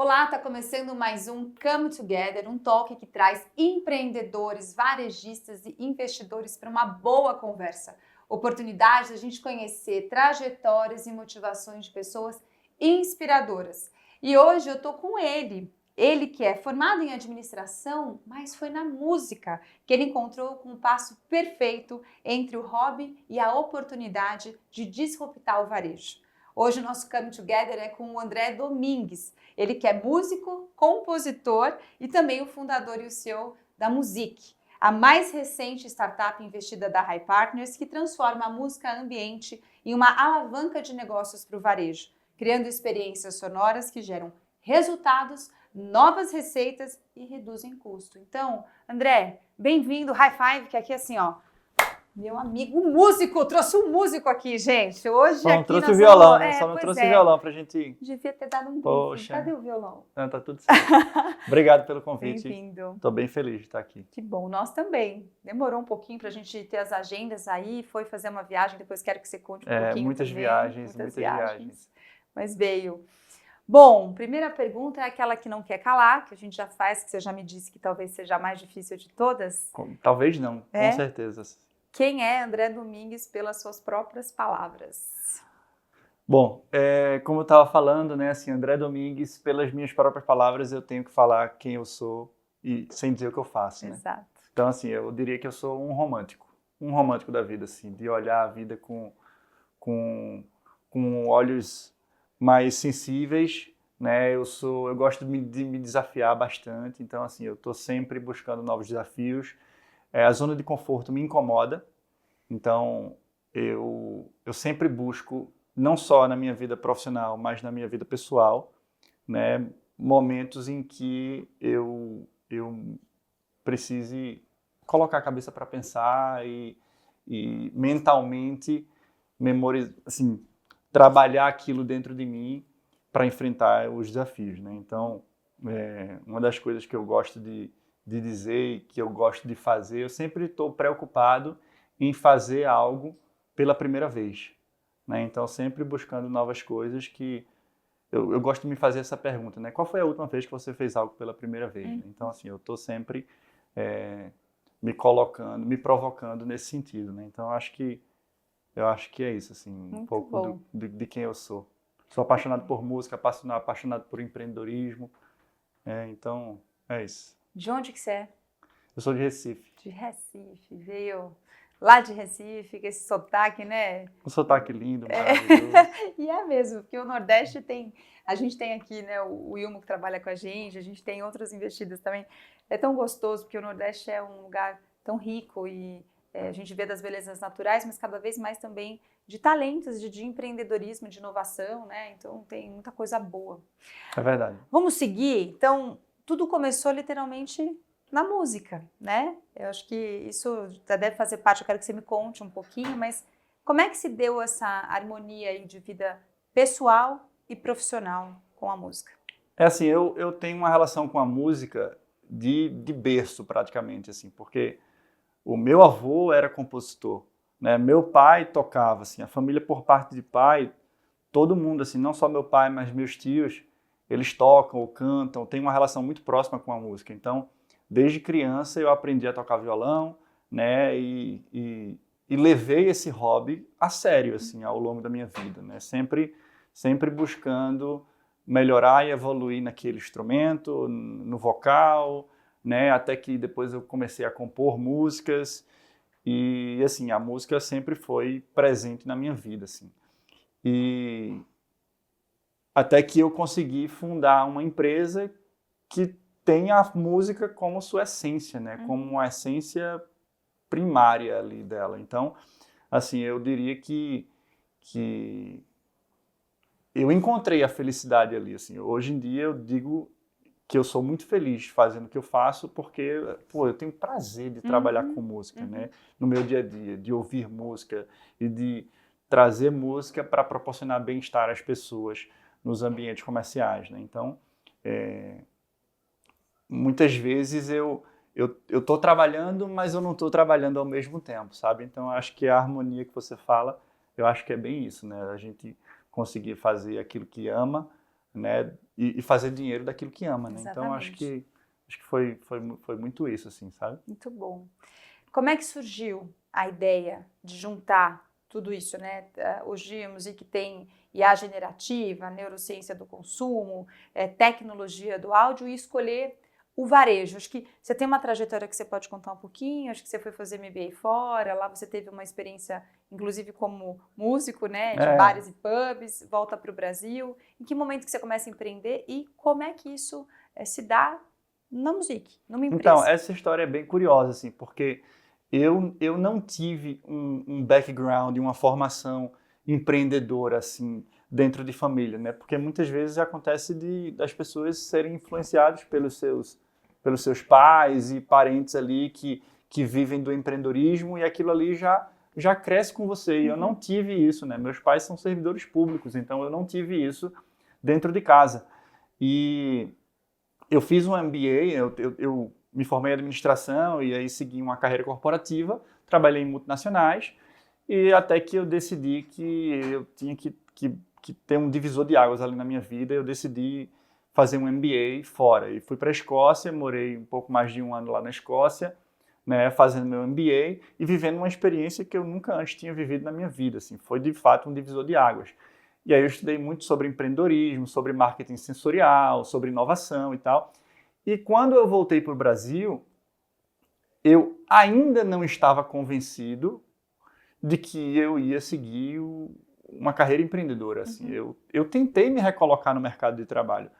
Olá, está começando mais um Come Together, um talk que traz empreendedores, varejistas e investidores para uma boa conversa. Oportunidade de a gente conhecer trajetórias e motivações de pessoas inspiradoras. E hoje eu estou com ele que é formado em administração, mas foi na música que ele encontrou com o passo perfeito entre o hobby e a oportunidade de disruptar o varejo. Hoje o nosso Come Together é com o André Domingues. Ele que é músico, compositor e também o fundador e o CEO da Music, a mais recente startup investida da High Partners que transforma a música ambiente em uma alavanca de negócios para o varejo, criando experiências sonoras que geram resultados, novas receitas e reduzem custo. Então, André, bem-vindo, high five, que aqui é assim, ó. Meu amigo músico, trouxe um músico aqui, gente. Hoje Bom, aqui trouxe nós o violão, vamos... né? Só não trouxe o é. violão pra gente... Devia ter dado um briefing. Poxa. Cadê o violão? Não, tá tudo certo. Obrigado pelo convite. Bem-vindo. Tô bem feliz de estar aqui. Que bom, nós também. Demorou um pouquinho pra gente ter as agendas aí, foi fazer uma viagem, depois quero que você conte um pouquinho muitas também. muitas viagens. Mas veio. Bom, primeira pergunta é aquela que não quer calar, que a gente já faz, que você já me disse que talvez seja a mais difícil de todas. Talvez não, É? com certeza. Quem é André Domingues pelas suas próprias palavras? Bom, como eu estava falando, né, assim, André Domingues, pelas minhas próprias palavras, eu tenho que falar quem eu sou e sem dizer o que eu faço, né? Exato. Então, assim, eu diria que eu sou um romântico da vida, assim, de olhar a vida com olhos mais sensíveis, né? Eu gosto de me desafiar bastante, então, assim, eu estou sempre buscando novos desafios. A zona de conforto me incomoda, então eu sempre busco, não só na minha vida profissional, mas na minha vida pessoal, né, momentos em que eu precise colocar a cabeça para pensar e mentalmente assim, trabalhar aquilo dentro de mim para enfrentar os desafios, né? Então, uma das coisas que eu gosto de dizer e que eu gosto de fazer, eu sempre estou preocupado em fazer algo pela primeira vez, né? Então, sempre buscando novas coisas que eu gosto de me fazer essa pergunta, né? Qual foi a última vez que você fez algo pela primeira vez? Né? Então, assim, eu estou sempre me colocando, me provocando nesse sentido, né? Então, eu acho que é isso, assim, um pouco de quem eu sou. Sou apaixonado por música, apaixonado por empreendedorismo, então é isso. De onde que você é? Eu sou de Recife. De Recife, veio lá de Recife, com esse sotaque, né? Um sotaque lindo, maravilhoso. E é mesmo, porque o Nordeste a gente tem aqui, né, o Ilmo que trabalha com a gente tem outras investidas também. É tão gostoso, porque o Nordeste é um lugar tão rico e a gente vê das belezas naturais, mas cada vez mais também de talentos, de empreendedorismo, de inovação, né? Então tem muita coisa boa. É verdade. Vamos seguir? Então, tudo começou literalmente na música, né? Eu acho que isso já deve fazer parte, eu quero que você me conte um pouquinho, mas como é que se deu essa harmonia aí de vida pessoal e profissional com a música? É assim, eu tenho uma relação com a música de berço praticamente, assim, porque o meu avô era compositor, né? Meu pai tocava, assim, a família por parte de pai, todo mundo, assim, não só meu pai, mas meus tios, eles tocam ou cantam, tem uma relação muito próxima com a música. Então, desde criança eu aprendi a tocar violão, né? E levei esse hobby a sério, assim, ao longo da minha vida, né? Sempre buscando melhorar e evoluir naquele instrumento, no vocal, né? Até que depois eu comecei a compor músicas e, assim, a música sempre foi presente na minha vida, assim. E até que eu consegui fundar uma empresa que tem a música como sua essência, né? Como uma essência primária ali dela. Então, assim, eu diria que eu encontrei a felicidade ali, assim. Hoje em dia eu digo que eu sou muito feliz fazendo o que eu faço porque, pô, eu tenho prazer de trabalhar com música, né? No meu dia a dia, de ouvir música e de trazer música para proporcionar bem-estar às pessoas nos ambientes comerciais, né? Então, muitas vezes eu estou trabalhando, mas eu não estou trabalhando ao mesmo tempo, sabe? Então, acho que a harmonia que você fala, eu acho que é bem isso, né? A gente conseguir fazer aquilo que ama, né? E fazer dinheiro daquilo que ama, né? Então, acho Exatamente. que foi muito isso, assim, sabe? Muito bom. Como é que surgiu a ideia de juntar tudo isso, né? Hoje a Music tem IA generativa, neurociência do consumo, tecnologia do áudio e escolher o varejo. Acho que você tem uma trajetória que você pode contar um pouquinho, acho que você foi fazer MBA fora, lá você teve uma experiência, inclusive como músico, né? De É, bares e pubs, volta para o Brasil. Em que momento que você começa a empreender e como é que isso se dá na Music, numa então, empresa? essa história é bem curiosa, assim, porque eu não tive um background, uma formação empreendedora, assim, dentro de família, né? Porque muitas vezes acontece das pessoas serem influenciadas pelos seus pais e parentes ali que vivem do empreendedorismo e aquilo ali já cresce com você. E eu não Uhum. tive isso, né? Meus pais são servidores públicos, então eu não tive isso dentro de casa. E eu fiz um MBA, eu me formei em administração e aí segui uma carreira corporativa, trabalhei em multinacionais e até que eu decidi que eu tinha que ter um divisor de águas ali na minha vida, eu decidi fazer um MBA fora. E fui para a Escócia, morei um pouco mais de um ano lá na Escócia, né, fazendo meu MBA e vivendo uma experiência que eu nunca antes tinha vivido na minha vida. Assim, foi de fato um divisor de águas. E aí eu estudei muito sobre empreendedorismo, sobre marketing sensorial, sobre inovação e tal. E quando eu voltei para o Brasil, eu ainda não estava convencido de que eu ia seguir uma carreira empreendedora. Assim. Uhum. Eu tentei me recolocar no mercado de trabalho.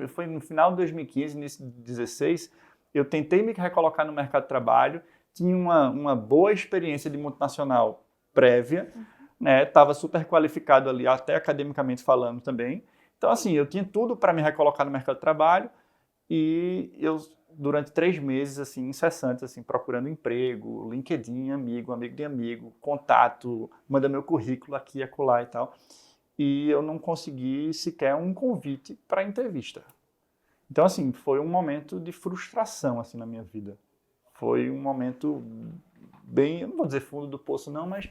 Foi no final de 2015, início de 2016, eu tentei me recolocar no mercado de trabalho, tinha uma boa experiência de multinacional prévia, né? Estava super qualificado ali, até academicamente falando também. Então, assim, eu tinha tudo para me recolocar no mercado de trabalho e eu, durante 3 meses, assim, incessantes, assim, procurando emprego, LinkedIn, amigo de amigo, contato, manda meu currículo aqui e acolá e tal. E eu não consegui sequer um convite para entrevista. Então, assim, foi um momento de frustração, assim, na minha vida. Foi um momento bem, eu não vou dizer fundo do poço não, mas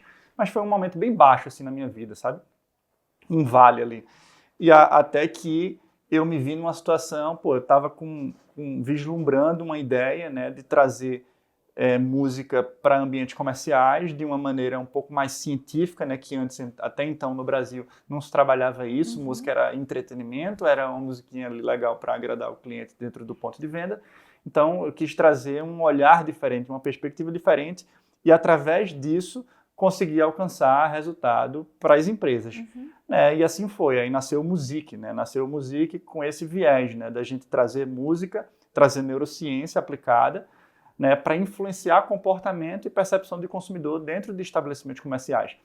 foi um momento bem baixo, assim, na minha vida, sabe? Um vale ali. E até que eu me vi numa situação, pô, eu estava vislumbrando uma ideia, né, de trazer música para ambientes comerciais de uma maneira um pouco mais científica, né, que antes, até então no Brasil, não se trabalhava isso, música Uhum. era entretenimento, era uma musiquinha ali legal para agradar o cliente dentro do ponto de venda. Então eu quis trazer um olhar diferente, uma perspectiva diferente e através disso conseguir alcançar resultado para as empresas. Uhum. Né? E assim foi, aí nasceu o Music, né? Nasceu o Music com esse viés, né, da gente trazer música, trazer neurociência aplicada, né, para influenciar comportamento e percepção de consumidor dentro de estabelecimentos comerciais.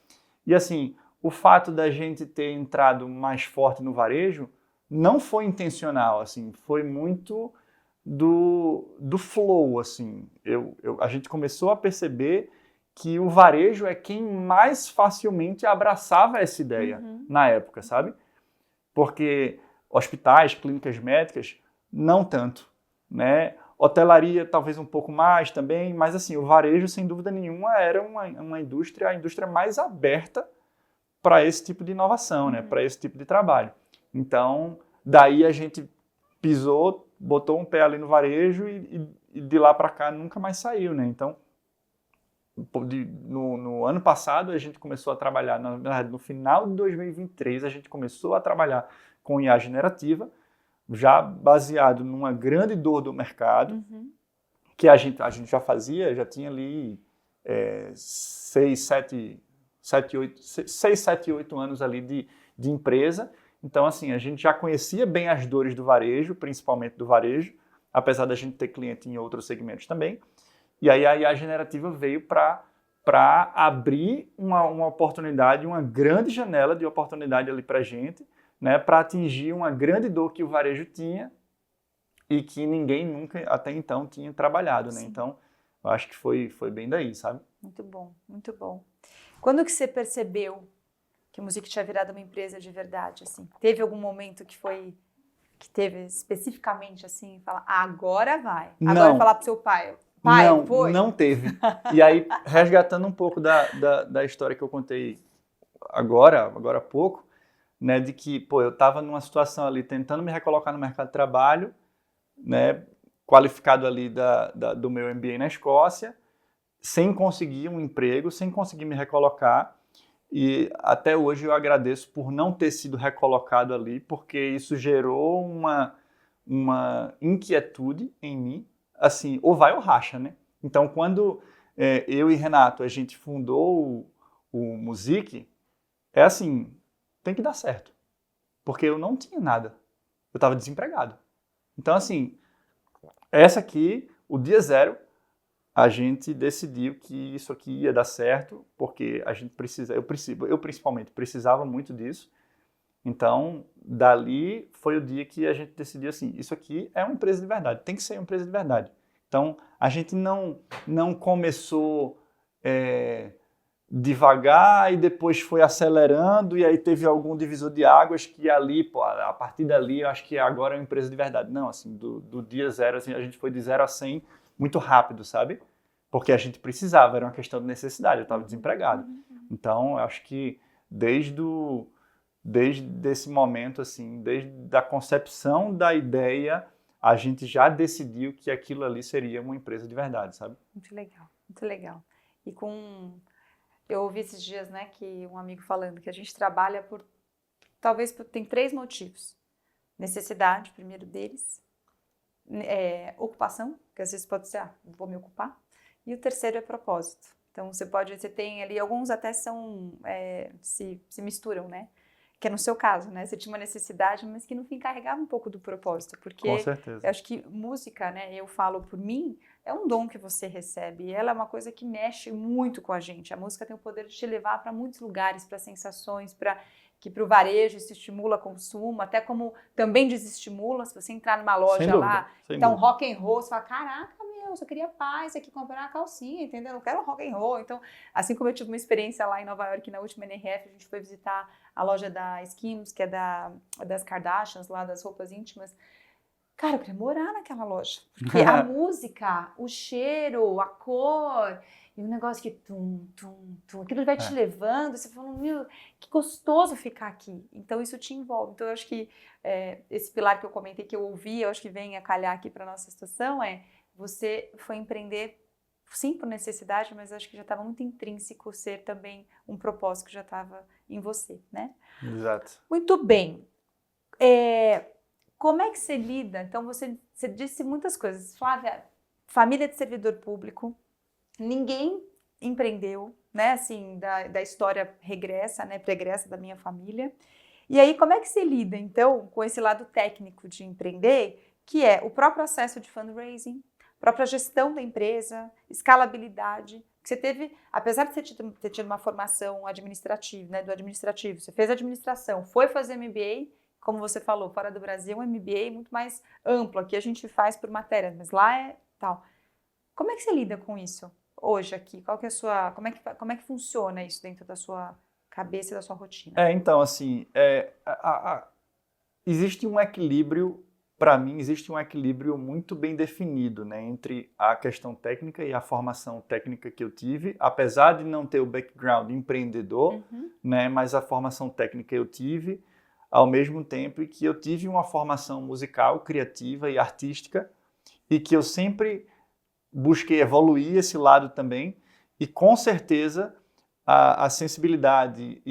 E assim, o fato da gente ter entrado mais forte no varejo não foi intencional, assim, foi muito do flow, assim. A gente começou a perceber que o varejo é quem mais facilmente abraçava essa ideia Uhum. na época, sabe? Porque hospitais, clínicas médicas, não tanto, né? Hotelaria talvez um pouco mais também, mas assim, o varejo, sem dúvida nenhuma, era uma indústria, a indústria mais aberta para esse tipo de inovação, né? Para Uhum. esse tipo de trabalho. Então, daí a gente pisou, botou um pé ali no varejo e de lá para cá nunca mais saiu, né? Então, no ano passado a gente começou a trabalhar, na verdade, no final de 2023 a gente começou a trabalhar com IA generativa, já baseado numa grande dor do mercado, Uhum. que a gente já fazia, já tinha ali 6, 7, 8 anos ali de empresa. Então, assim, a gente já conhecia bem as dores do varejo, principalmente do varejo, apesar da gente ter cliente em outros segmentos também. E aí a IA generativa veio para abrir uma oportunidade, uma grande janela de oportunidade ali para a gente, né, para atingir uma grande dor que o varejo tinha e que ninguém nunca até então tinha trabalhado, né? Sim. Então, eu acho que foi bem daí, sabe? Muito bom, muito bom. Quando que você percebeu que o Music tinha virado uma empresa de verdade, assim? Teve algum momento que teve especificamente assim, falar, agora vai. Agora Não, falar pro seu pai, foi? não teve. E aí, resgatando um pouco da história que eu contei agora há pouco, né, de que, pô, eu estava numa situação ali tentando me recolocar no mercado de trabalho, né, qualificado ali do meu MBA na Escócia, sem conseguir um emprego, sem conseguir me recolocar. E até hoje eu agradeço por não ter sido recolocado ali, porque isso gerou uma inquietude em mim, assim, ou vai ou racha, né? Então, quando eu e Renato, a gente fundou o Music, é assim, tem que dar certo, porque eu não tinha nada, eu estava desempregado. Então, assim, essa aqui, o dia zero, a gente decidiu que isso aqui ia dar certo, porque a gente eu principalmente precisava muito disso. Então, dali foi o dia que a gente decidiu assim, isso aqui é uma empresa de verdade, tem que ser uma empresa de verdade. Então, a gente não começou devagar e depois foi acelerando e aí teve algum divisor de águas que ali, pô, a partir dali, eu acho que agora é uma empresa de verdade. Não, assim, do dia zero, assim, a gente foi de 0 a 100 muito rápido, sabe? Porque a gente precisava, era uma questão de necessidade, eu estava desempregado. Então, eu acho que desde esse momento, assim, desde a concepção da ideia, a gente já decidiu que aquilo ali seria uma empresa de verdade, sabe? Muito legal, muito legal. E eu ouvi esses dias, né, que um amigo falando que a gente trabalha tem 3 motivos. Necessidade, o primeiro deles. Ocupação, que às vezes pode ser, vou me ocupar. E o terceiro é propósito. Então, você tem ali, alguns até se misturam, né? Que é no seu caso, né? Você tinha uma necessidade, mas que no fim carregava um pouco do propósito. Porque Com certeza. eu acho que música, né? Eu falo por mim, é um dom que você recebe. E ela é uma coisa que mexe muito com a gente. A música tem o poder de te levar para muitos lugares, para sensações, que para o varejo isso estimula consumo, até como também desestimula. Se você entrar numa loja lá, então rock and roll, você fala, caraca, eu só queria paz aqui, comprar uma calcinha, entendeu? Eu não quero rock and roll. Então, assim como eu tive uma experiência lá em Nova York, na última NRF, a gente foi visitar a loja da Skims, que é das Kardashians, lá das roupas íntimas. Cara, eu queria morar naquela loja. Porque a música, o cheiro, a cor, e o negócio que aquilo vai te levando, você fala, meu, que gostoso ficar aqui. Então, isso te envolve. Então, eu acho que esse pilar que eu comentei, que eu ouvi, eu acho que vem a calhar aqui para nossa situação, você foi empreender, sim, por necessidade, mas acho que já estava muito intrínseco ser também um propósito que já estava em você, né? Exato. Muito bem. Como é que você lida? Então, você disse muitas coisas. Flávia, família de servidor público, ninguém empreendeu, né? Assim, da história regressa, né? Pregressa da minha família. E aí, como é que você lida, então, com esse lado técnico de empreender, que é o próprio processo de fundraising, própria gestão da empresa, escalabilidade, que você teve, apesar de você ter tido uma formação administrativa, né, do administrativo, você fez administração, foi fazer MBA, como você falou, fora do Brasil, um MBA muito mais amplo, aqui a gente faz por matéria, mas lá é tal. Como é que você lida com isso hoje aqui? Qual que é como é que funciona isso dentro da sua cabeça e da sua rotina? Então, assim, existe um equilíbrio. Para mim, existe um equilíbrio muito bem definido, né, entre a questão técnica e a formação técnica que eu tive, apesar de não ter o background empreendedor, né, mas a formação técnica eu tive, ao mesmo tempo que eu tive uma formação musical, criativa e artística, e que eu sempre busquei evoluir esse lado também, e com certeza a sensibilidade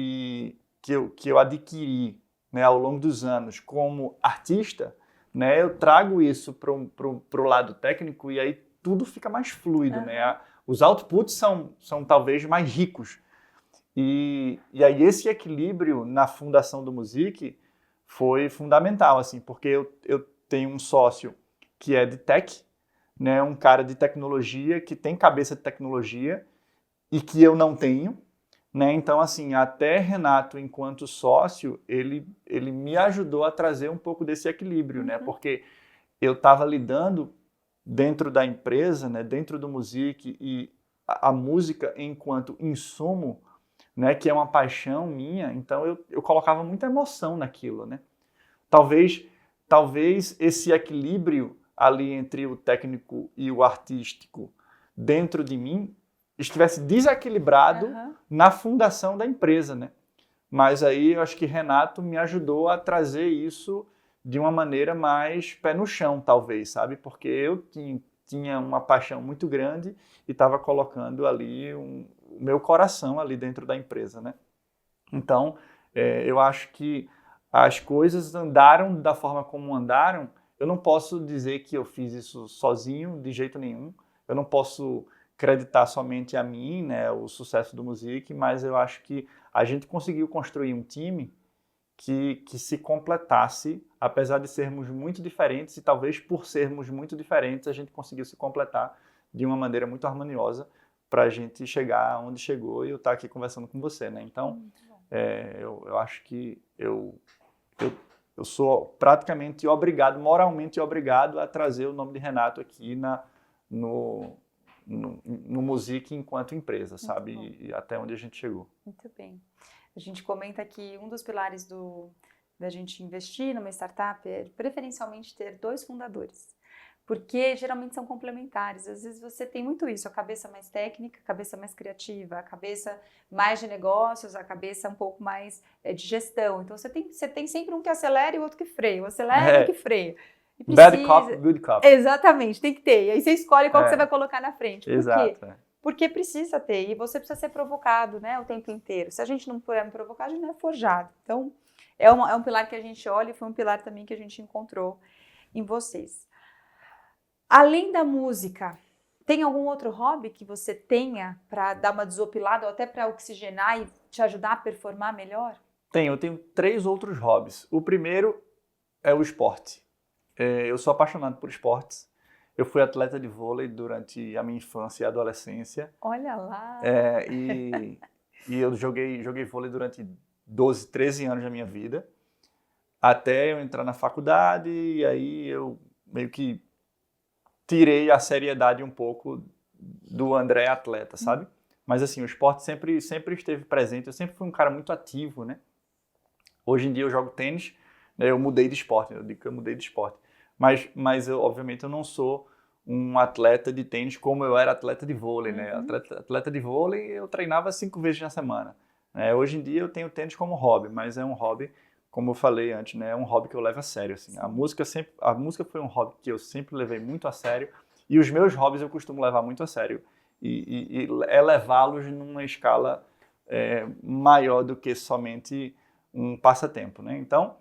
que eu adquiri, né, ao longo dos anos como artista, né, eu trago isso para o lado técnico e aí tudo fica mais fluido, né? Os outputs são talvez mais ricos. E aí esse equilíbrio na fundação do Music foi fundamental, assim, porque eu tenho um sócio que é de tech, né, um cara de tecnologia, que tem cabeça de tecnologia e que eu não tenho. Né? Então, assim, até Renato, enquanto sócio, ele me ajudou a trazer um pouco desse equilíbrio, né? Porque eu estava lidando dentro da empresa, né? Dentro do Music, e a música enquanto insumo, né? Que é uma paixão minha, então eu colocava muita emoção naquilo, né? Talvez esse equilíbrio ali entre o técnico e o artístico dentro de mim estivesse desequilibrado na fundação da empresa, né? Mas aí eu acho que Renato me ajudou a trazer isso de uma maneira mais pé no chão, talvez, sabe? Porque eu tinha uma paixão muito grande e estava colocando ali o meu coração ali dentro da empresa, né? Então, eu acho que as coisas andaram da forma como andaram. Eu não posso dizer que eu fiz isso sozinho, de jeito nenhum. Eu não posso creditar somente a mim, né, o sucesso do Music, mas eu acho que a gente conseguiu construir um time que se completasse, apesar de sermos muito diferentes, e talvez por sermos muito diferentes, a gente conseguiu se completar de uma maneira muito harmoniosa para a gente chegar onde chegou e eu estar aqui conversando com você, né? Então, eu acho que eu sou praticamente obrigado, moralmente obrigado, a trazer o nome de Renato aqui no Music enquanto empresa, sabe? E até onde a gente chegou. Muito bem. A gente comenta que um dos pilares da gente investir numa startup é preferencialmente ter 2 fundadores, porque geralmente são complementares. Às vezes você tem muito isso, a cabeça mais técnica, a cabeça mais criativa, a cabeça mais de negócios, a cabeça um pouco mais de gestão. Então você tem sempre um que acelera e o outro que freia, o acelera e o que freia. E Bad cop, good cop. Exatamente, tem que ter. E aí você escolhe qual que você vai colocar na frente. Por quê? Exato. Porque precisa ter, e você precisa ser provocado, né, o tempo inteiro. Se a gente não puder me provocar, a gente não é forjado. Então, é um pilar que a gente olha e foi um pilar também que a gente encontrou em vocês. Além da música, tem algum outro hobby que você tenha para dar uma desopilada ou até para oxigenar e te ajudar a performar melhor? Eu tenho 3 outros hobbies. O primeiro é o esporte. Eu sou apaixonado por esportes. Eu fui atleta de vôlei durante a minha infância e adolescência. Olha lá! E eu joguei vôlei durante 12, 13 anos da minha vida, até eu entrar na faculdade, e aí eu meio que tirei a seriedade um pouco do André atleta, sabe? Mas assim, o esporte sempre esteve presente, eu sempre fui um cara muito ativo, né? Hoje em dia eu jogo tênis, né? Eu mudei de esporte, eu digo que eu mudei de esporte. Mas eu, obviamente, eu não sou um atleta de tênis como eu era atleta de vôlei, né? Atleta de vôlei eu treinava 5 vezes na semana. Né? Hoje em dia eu tenho tênis como hobby, mas é um hobby, como eu falei antes, né? É um hobby que eu levo a sério, assim. A música foi um hobby que eu sempre levei muito a sério e os meus hobbies eu costumo levar muito a sério e elevá-los numa escala maior do que somente um passatempo, né? Então,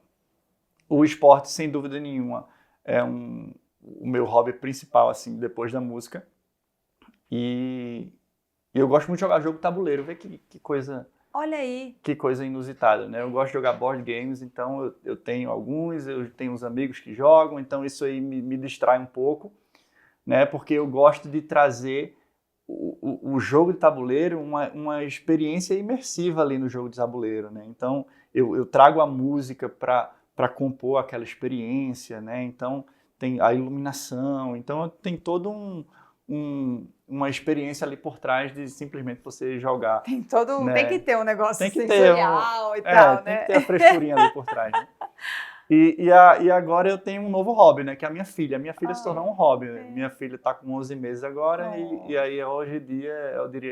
o esporte, sem dúvida nenhuma, é o meu hobby principal, assim, depois da música. E eu gosto muito de jogar jogo tabuleiro, ver que coisa... Olha aí! Que coisa inusitada, né? Eu gosto de jogar board games, então eu tenho alguns, eu tenho uns amigos que jogam, então isso aí me distrai um pouco, né? Porque eu gosto de trazer o jogo de tabuleiro, uma experiência imersiva ali no jogo de tabuleiro, né? Então eu trago a música para compor aquela experiência, né? Então tem a iluminação, então tem todo uma experiência ali por trás de simplesmente você jogar. Tem que ter um negócio tem que sensorial e tal, né? Tem que ter a frescurinha ali por trás, né? E agora eu tenho um novo hobby, né? Que é a minha filha. A minha filha se tornou um hobby. Né? Minha filha está com 11 meses agora e aí hoje em dia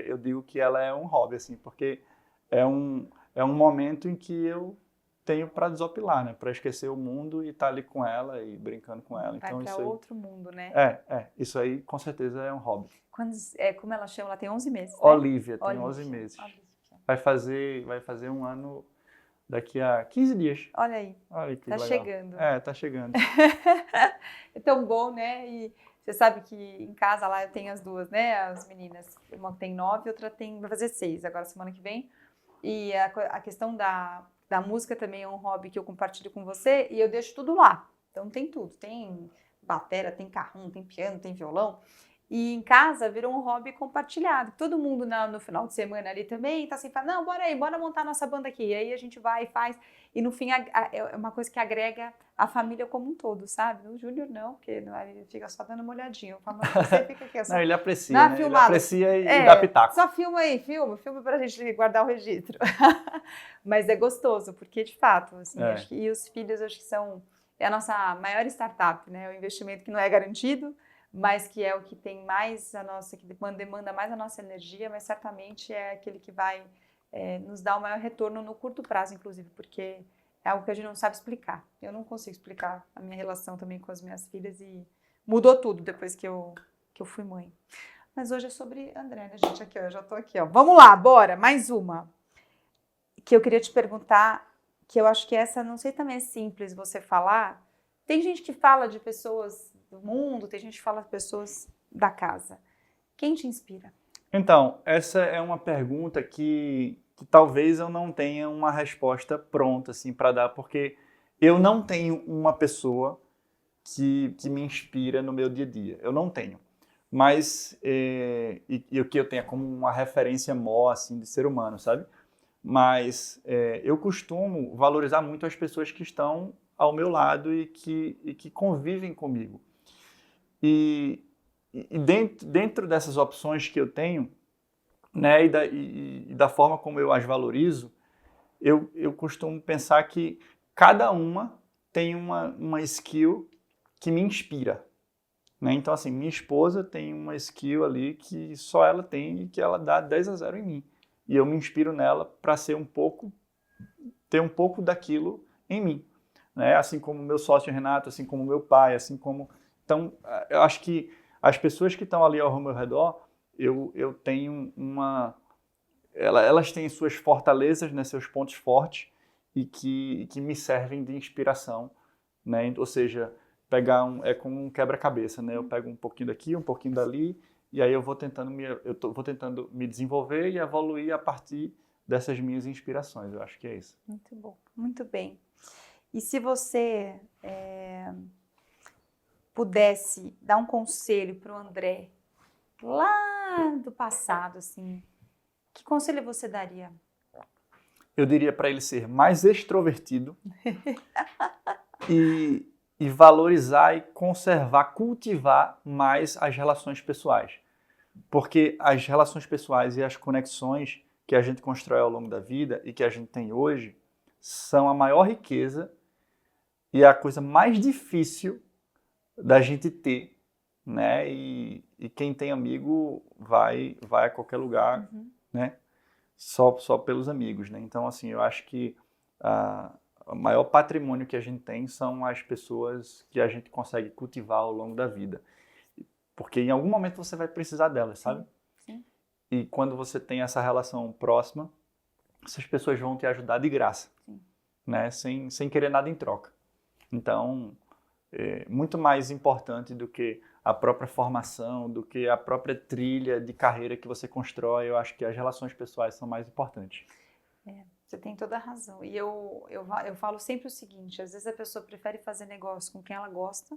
eu digo que ela é um hobby, assim, porque é um momento em que eu tenho para desopilar, né? Para esquecer o mundo e estar ali com ela e brincando com ela. Vai então para isso aí, outro mundo, né? Isso aí com certeza é um hobby. Como ela chama? Ela tem 11 meses, né? Olivia, tem 11 meses. Vai fazer um ano daqui a 15 dias. Olha aí. Olha que tá legal. chegando. Tá chegando. É tão bom, né? E você sabe que em casa lá eu tenho as duas, né? As meninas. Uma tem 9, outra vai fazer 6 agora semana que vem. E a questão da música também é um hobby que eu compartilho com você e eu deixo tudo lá. Então tem tudo. Tem batera, tem carrom, tem piano, tem violão. E em casa virou um hobby compartilhado. Todo mundo no final de semana ali também tá assim, fala, não, bora montar nossa banda aqui. E aí a gente vai e faz. E no fim é uma coisa que agrega a família como um todo, sabe? O Júnior não, porque ele fica só dando uma olhadinha. Eu falo, mas você fica aqui. Não, ele aprecia, né? Ele aprecia e dá pitaco. Só filma aí, filma pra gente guardar o registro. Mas é gostoso, porque de fato, assim, acho que, e os filhos acho que é a nossa maior startup, né? O investimento que não é garantido, mas que é o que tem mais que demanda mais a nossa energia, mas certamente é aquele que vai nos dá o maior retorno no curto prazo, inclusive, porque é algo que a gente não sabe explicar. Eu não consigo explicar a minha relação também com as minhas filhas e mudou tudo depois que eu fui mãe. Mas hoje é sobre André, né, gente? Aqui, ó, eu já tô aqui, ó. Vamos lá, bora, mais uma. Que eu queria te perguntar, que eu acho que essa, não sei, também é simples você falar. Tem gente que fala de pessoas do mundo, tem gente que fala de pessoas da casa. Quem te inspira? Então, essa é uma pergunta que talvez eu não tenha uma resposta pronta assim para dar, porque eu não tenho uma pessoa que me inspira no meu dia a dia. Eu não tenho. Mas, e o que eu tenho é como uma referência maior assim, de ser humano, sabe? Mas eu costumo valorizar muito as pessoas que estão ao meu lado e que convivem comigo. E dentro dessas opções que eu tenho, né, e da forma como eu as valorizo, eu costumo pensar que cada uma tem uma skill que me inspira. Né? Então, assim, minha esposa tem uma skill ali que só ela tem e que ela dá 10-0 em mim. E eu me inspiro nela para ter um pouco daquilo em mim. Né? Assim como meu sócio Renato, assim como meu pai, assim como... Então, eu acho que as pessoas que estão ali ao meu redor, eu tenho uma... Elas têm suas fortalezas, né, seus pontos fortes, e que me servem de inspiração. Né? Ou seja, é como um quebra-cabeça, né? Eu pego um pouquinho daqui, um pouquinho dali, e aí eu vou tentando me desenvolver e evoluir a partir dessas minhas inspirações. Eu acho que é isso. Muito bom, muito bem. E se você pudesse dar um conselho para o André lá do passado, assim, que conselho você daria? Eu diria para ele ser mais extrovertido e valorizar e conservar, cultivar mais as relações pessoais. Porque as relações pessoais e as conexões que a gente constrói ao longo da vida e que a gente tem hoje são a maior riqueza e a coisa mais difícil da gente ter, né? E quem tem amigo vai a qualquer lugar, né? Só pelos amigos, né? Então, assim, eu acho que o maior patrimônio que a gente tem são as pessoas que a gente consegue cultivar ao longo da vida. Porque em algum momento você vai precisar delas, sabe? Sim. E quando você tem essa relação próxima, essas pessoas vão te ajudar de graça, né? Sem querer nada em troca. Então, é muito mais importante do que a própria formação, do que a própria trilha de carreira que você constrói. Eu acho que as relações pessoais são mais importantes. Você tem toda a razão. E eu falo sempre o seguinte, às vezes a pessoa prefere fazer negócio com quem ela gosta,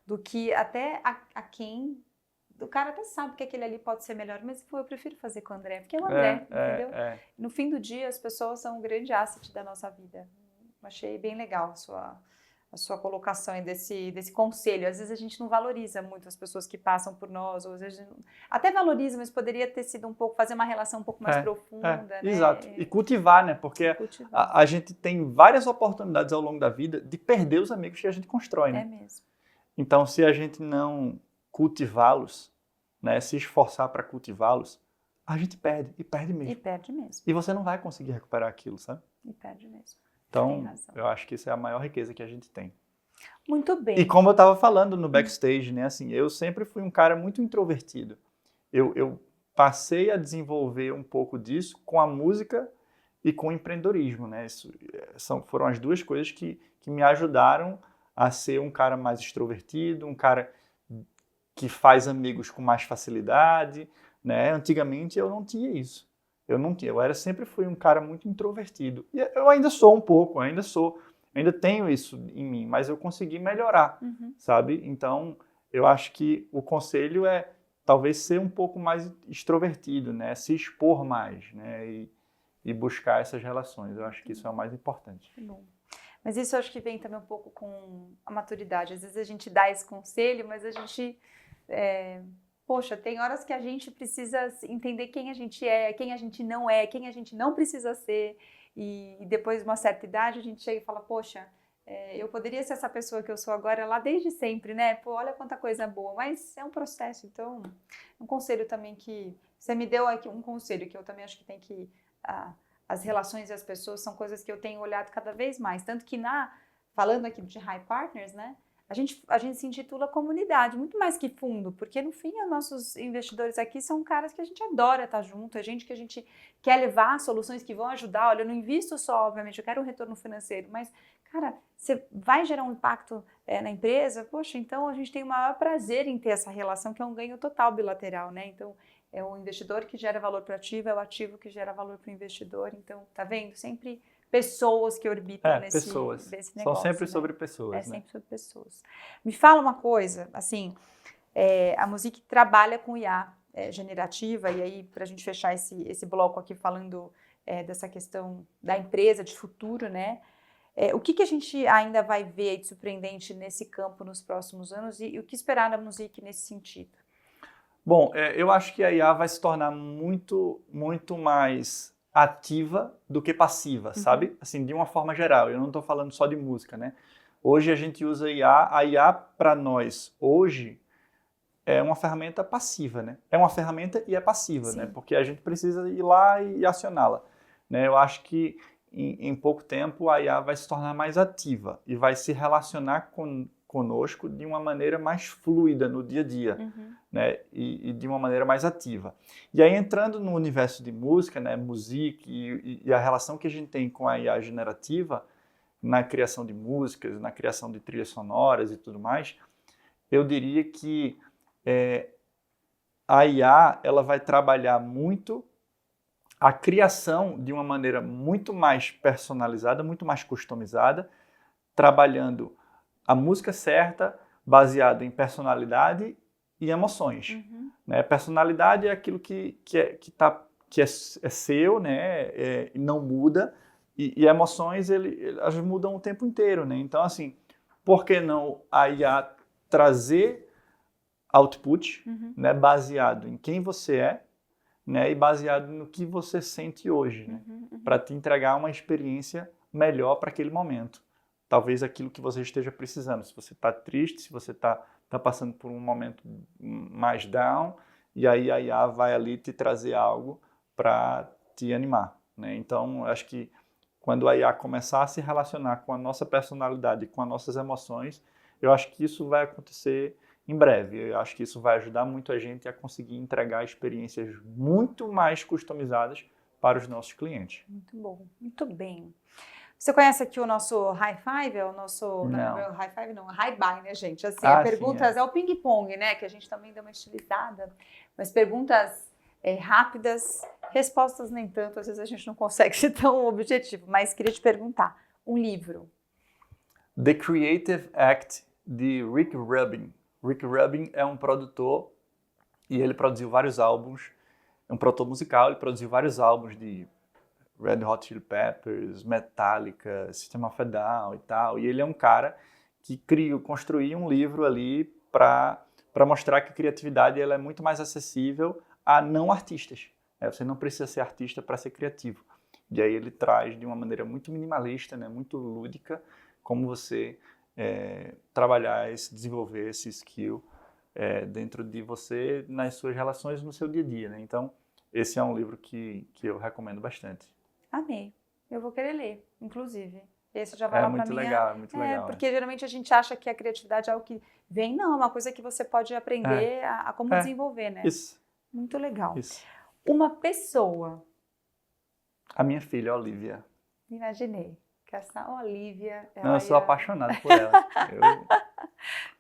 do que até a quem... O cara até sabe que aquele ali pode ser melhor, mas eu prefiro fazer com o André, porque é o André, entendeu? No fim do dia, as pessoas são um grande asset da nossa vida. Achei bem legal a sua colocação aí desse conselho. Às vezes a gente não valoriza muito as pessoas que passam por nós, ou às vezes até valoriza, mas poderia ter sido fazer uma relação um pouco mais profunda, né? Exato. E cultivar, né? Porque a gente tem várias oportunidades ao longo da vida de perder os amigos que a gente constrói, né? É mesmo. Então, se a gente não cultivá-los, né, se esforçar para cultivá-los, a gente perde, e perde mesmo. E perde mesmo. E você não vai conseguir recuperar aquilo, sabe? E perde mesmo. Então, eu acho que isso é a maior riqueza que a gente tem. Muito bem. E como eu estava falando no backstage, né, assim, eu sempre fui um cara muito introvertido. Eu passei a desenvolver um pouco disso com a música e com o empreendedorismo, né? Foram as duas coisas que me ajudaram a ser um cara mais extrovertido, um cara que faz amigos com mais facilidade, né? Antigamente eu não tinha isso. Eu sempre fui um cara muito introvertido. E eu ainda sou um pouco, ainda tenho isso em mim, mas eu consegui melhorar, sabe? Então, eu acho que o conselho é talvez ser um pouco mais extrovertido, né? Se expor mais, né? E buscar essas relações. Eu acho que isso é o mais importante. Bom. Mas isso eu acho que vem também um pouco com a maturidade. Às vezes a gente dá esse conselho, mas a gente... Poxa, tem horas que a gente precisa entender quem a gente é, quem a gente não é, quem a gente não precisa ser. E depois de uma certa idade a gente chega e fala, poxa, eu poderia ser essa pessoa que eu sou agora lá desde sempre, né? Pô, olha quanta coisa boa. Mas é um processo, então... Um conselho também que... Você me deu aqui um conselho que eu também acho que tem que as relações e as pessoas são coisas que eu tenho olhado cada vez mais. Tanto que falando aqui de High Partners, né? A gente se intitula comunidade, muito mais que fundo, porque no fim os nossos investidores aqui são caras que a gente adora estar junto, é gente que a gente quer levar soluções que vão ajudar. Olha, eu não invisto só, obviamente, eu quero um retorno financeiro, mas, cara, você vai gerar um impacto na empresa, poxa, então a gente tem o maior prazer em ter essa relação, que é um ganho total bilateral, né? Então, é o investidor que gera valor para o ativo, é o ativo que gera valor para o investidor. Então, tá vendo? Sempre pessoas que orbitam nesse negócio. São sempre né? sobre pessoas, né? Sempre sobre pessoas. Me fala uma coisa, assim, a Music trabalha com IA generativa, e aí, para a gente fechar esse bloco aqui falando dessa questão da empresa de futuro, né? O que a gente ainda vai ver de surpreendente nesse campo nos próximos anos e o que esperar da Music nesse sentido? Bom, eu acho que a IA vai se tornar muito, muito mais ativa do que passiva, sabe? Assim, de uma forma geral. Eu não estou falando só de música, né? Hoje a gente usa IA. A IA para nós hoje é uma ferramenta passiva, né? É uma ferramenta e é passiva, né? Porque a gente precisa ir lá e acioná-la, né? Eu acho que em pouco tempo a IA vai se tornar mais ativa e vai se relacionar conosco de uma maneira mais fluida no dia a dia, né? E de uma maneira mais ativa. E aí, entrando no universo de música, né? Music e a relação que a gente tem com a IA generativa na criação de músicas, na criação de trilhas sonoras e tudo mais, eu diria que a IA ela vai trabalhar muito a criação de uma maneira muito mais personalizada, muito mais customizada, trabalhando a música certa, baseado em personalidade e emoções. Né? Personalidade é aquilo que é seu, né? E não muda, e emoções elas mudam o tempo inteiro. Né? Então, assim, por que não a IA trazer output, né? Baseado em quem você é, né? E baseado no que você sente hoje, né? Para te entregar uma experiência melhor para aquele momento. Talvez aquilo que você esteja precisando. Se você está triste, se você está passando por um momento mais down, e aí a IA vai ali te trazer algo para te animar, né? Então, acho que quando a IA começar a se relacionar com a nossa personalidade, com as nossas emoções, eu acho que isso vai acontecer em breve. Eu acho que isso vai ajudar muito a gente a conseguir entregar experiências muito mais customizadas para os nossos clientes. Muito bom, muito bem. Você conhece aqui o nosso High Five? É o nosso... Não, High Five não, High Buy, né, gente? Assim, perguntas, é o ping-pong, né? Que a gente também deu uma estilizada. Mas perguntas rápidas, respostas nem tanto. Às vezes a gente não consegue ser tão objetivo. Mas queria te perguntar, um livro. The Creative Act, de Rick Rubin. Rick Rubin é um produtor e ele produziu vários álbuns. É um produtor musical, ele produziu vários álbuns de Red Hot Chili Peppers, Metallica, System of a Down e tal. E ele é um cara que construiu um livro ali para mostrar que a criatividade ela é muito mais acessível a não artistas. Você não precisa ser artista para ser criativo. E aí ele traz de uma maneira muito minimalista, né, muito lúdica, como você trabalhar, desenvolver esse skill dentro de você, nas suas relações, no seu dia a dia. Né? Então, esse é um livro que eu recomendo bastante. Amei. Eu vou querer ler, inclusive. Esse já vai lá para mim. É muito legal. Porque geralmente a gente acha que a criatividade é algo que vem. Não, é uma coisa que você pode aprender a como desenvolver, né? Isso. Muito legal. Isso. Uma pessoa. A minha filha, Olivia. Imaginei. Que essa Olivia... Não, eu sou apaixonado por ela.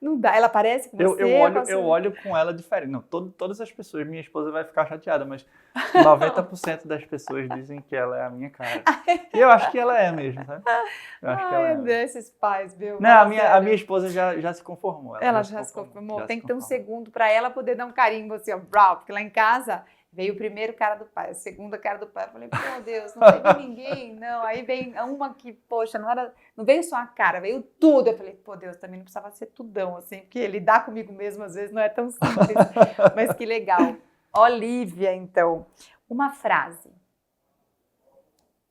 Não dá, ela parece com você? Eu olho com ela diferente. Não, todas as pessoas, minha esposa vai ficar chateada, mas 90% das pessoas dizem que ela é a minha cara. E eu acho que ela é mesmo, sabe? Eu acho que ela é. Esses pais, viu? Não, a minha esposa já se conformou. Ela já se conformou. Tem que ter um segundo para ela poder dar um carinho em você, ó, porque lá em casa... Veio o primeiro cara do pai, a segunda cara do pai. Eu falei, meu Deus, não teve ninguém, não. Aí vem uma que, poxa, não veio só a cara, veio tudo. Eu falei, pô, Deus, também não precisava ser tudão, assim, porque lidar comigo mesmo, às vezes, não é tão simples. Mas que legal. Olivia, então. Uma frase.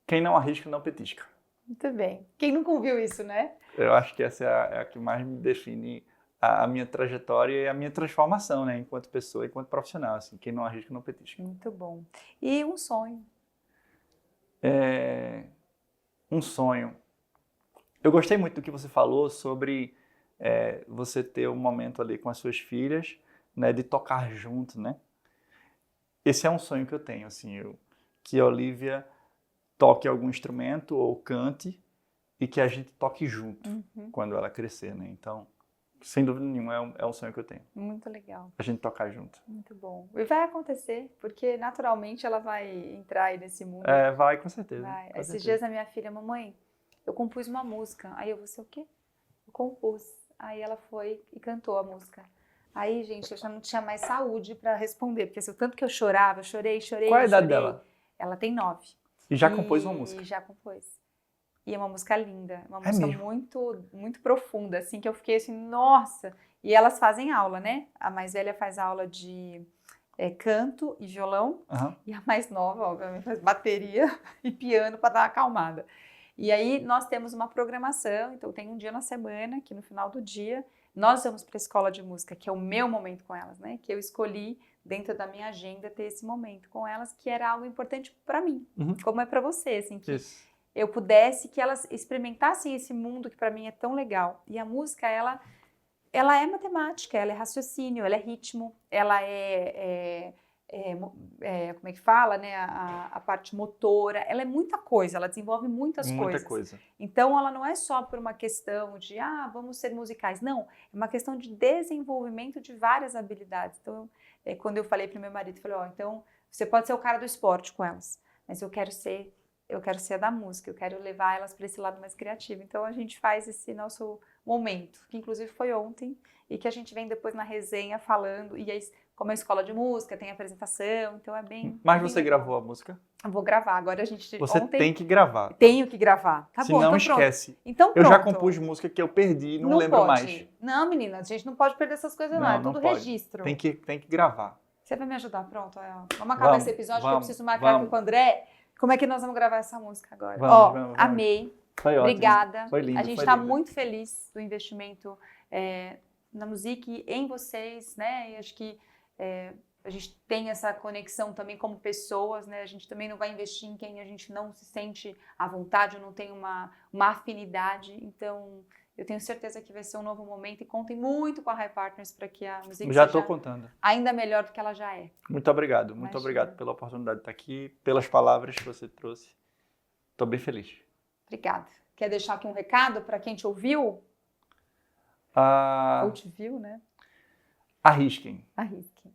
Quem não arrisca, não petisca. Muito bem. Quem nunca ouviu isso, né? Eu acho que essa é a que mais me define a minha trajetória e a minha transformação, né, enquanto pessoa, enquanto profissional, assim, quem não arrisca não petisca. Muito bom. E um sonho? Um sonho. Eu gostei muito do que você falou sobre você ter um momento ali com as suas filhas, né, de tocar junto, né? Esse é um sonho que eu tenho, assim, que a Olivia toque algum instrumento ou cante e que a gente toque junto quando ela crescer, né? Então, sem dúvida nenhuma, é um sonho que eu tenho. Muito legal. A gente tocar junto. Muito bom. E vai acontecer, porque naturalmente ela vai entrar aí nesse mundo. Vai, com certeza. Vai. Com Esses certeza. dias a minha filha, mamãe, eu compus uma música. Aí eu, você o quê? Eu compus. Aí ela foi e cantou a música. Aí, gente, eu já não tinha mais saúde para responder, porque assim, o tanto que eu chorava, eu chorei. Qual é a idade dela? Ela tem 9. E já compôs uma música? Já compôs. E é uma música linda, uma É música mesmo? muito, muito profunda, assim, que eu fiquei assim, nossa. E elas fazem aula, né? A mais velha faz aula de canto e violão, e a mais nova, obviamente, faz bateria e piano para dar uma acalmada. E aí nós temos uma programação, então tem um dia na semana que no final do dia nós vamos para a escola de música, que é o meu momento com elas, né? Que eu escolhi dentro da minha agenda ter esse momento com elas, que era algo importante para mim, como é para você, assim, que eu pudesse, que elas experimentassem esse mundo que para mim é tão legal. E a música, ela é matemática, ela é raciocínio, ela é ritmo, ela como é que fala, né? A parte motora, ela é muita coisa, ela desenvolve muitas coisas. Muita coisa. Então, ela não é só por uma questão de, vamos ser musicais. Não, é uma questão de desenvolvimento de várias habilidades. Então, quando eu falei para o meu marido, eu falei, então, você pode ser o cara do esporte com elas, mas eu quero ser a da música, eu quero levar elas para esse lado mais criativo. Então, a gente faz esse nosso momento, que inclusive foi ontem, e que a gente vem depois na resenha falando, e aí, como é escola de música, tem apresentação, então é bem... Mas você gravou a música? Eu vou gravar, agora a gente... Você tem que gravar. Tenho que gravar. Tá Se bom, não, então esquece. Pronto. Então pronto. Eu já compus música que eu perdi e não lembro pode. mais. Não, menina, a gente não pode perder essas coisas não, é tudo pode. registro. Tem que gravar. Você vai me ajudar, pronto. Vamos acabar esse episódio que eu preciso marcar aqui com o André. Como é que nós vamos gravar essa música agora? Vamos. Amei. Foi ótimo. Obrigada. Foi lindo. A gente está muito feliz do investimento na música e em vocês, né? E acho que a gente tem essa conexão também como pessoas, né? A gente também não vai investir em quem a gente não se sente à vontade, ou não tem uma afinidade. Então, eu tenho certeza que vai ser um novo momento e contem muito com a High Partners para que a música já seja estou contando. Ainda melhor do que ela já é. Muito obrigado. Muito Imagina. obrigado pela oportunidade de estar aqui, pelas palavras que você trouxe. Estou bem feliz. Obrigada. Quer deixar aqui um recado para quem te ouviu? Ou te viu, né? Arrisquem. Arrisquem.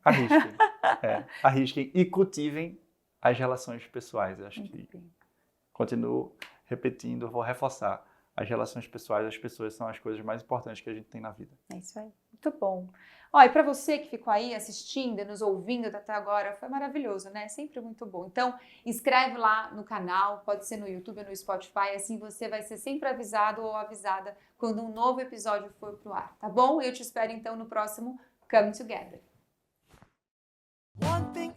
Arrisquem e cultivem as relações pessoais. Eu acho Muito que bem. continuo repetindo, vou reforçar. As relações pessoais, as pessoas são as coisas mais importantes que a gente tem na vida. É isso aí. Muito bom. Ó, e para você que ficou aí assistindo e nos ouvindo até agora, foi maravilhoso, né? Sempre muito bom. Então, inscreve lá no canal, pode ser no YouTube ou no Spotify, assim você vai ser sempre avisado ou avisada quando um novo episódio for pro ar, tá bom? Eu te espero então no próximo Come Together. One thing